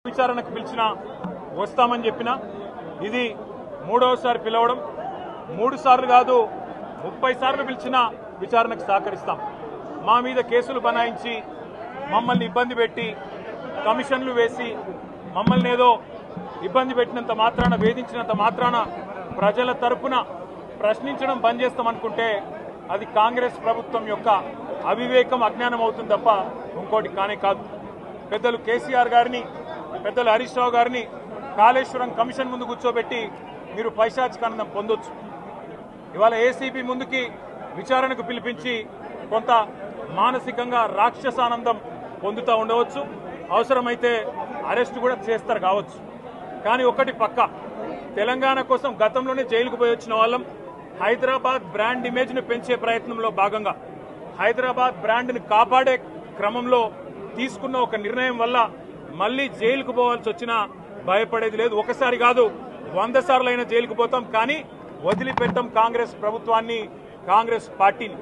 విచారణకు పిలిచినా వస్తామని చెప్పినా ఇది మూడోసారి పిలవడం 3 సార్లు కాదు 30 సార్లు పిలిచినా విచారణకు సహకరిస్తాం. మా మీద కేసులు బనాయించి మమ్మల్ని ఇబ్బంది పెట్టి కమిషన్లు వేసి మమ్మల్ని ఏదో ఇబ్బంది పెట్టినంత మాత్రాన వేధించినంత మాత్రాన ప్రజల తరపున ప్రశ్నించడం బంద్ చేస్తామనుకుంటే అది కాంగ్రెస్ ప్రభుత్వం యొక్క అవివేకం అజ్ఞానం అవుతుంది తప్ప ఇంకోటి కానే కాదు. పెద్దలు కేసీఆర్ గారిని పెద్దలు హరీష్ రావు గారిని కాళేశ్వరం కమిషన్ ముందు కూర్చోబెట్టి మీరు పైశాచికానందం పొందొచ్చు. ఇవాళ ఏసీబీ ముందుకి విచారణకు పిలిపించి కొంత మానసికంగా రాక్షసానందం పొందుతూ ఉండవచ్చు. అవసరమైతే అరెస్ట్ కూడా చేస్తారు కావచ్చు. కానీ ఒకటి పక్క తెలంగాణ కోసం గతంలోనే జైలుకు పోయి వచ్చిన వాళ్ళం. హైదరాబాద్ బ్రాండ్ ఇమేజ్ను పెంచే ప్రయత్నంలో భాగంగా హైదరాబాద్ బ్రాండ్ని కాపాడే క్రమంలో తీసుకున్న ఒక నిర్ణయం వల్ల మళ్లీ జైలుకు పోవాల్సి వచ్చినా భయపడేది లేదు. ఒకసారి కాదు 100 సార్లు అయినా జైలుకు పోతాం, కానీ వదిలిపెట్టాం కాంగ్రెస్ ప్రభుత్వాన్ని, కాంగ్రెస్ పార్టీని.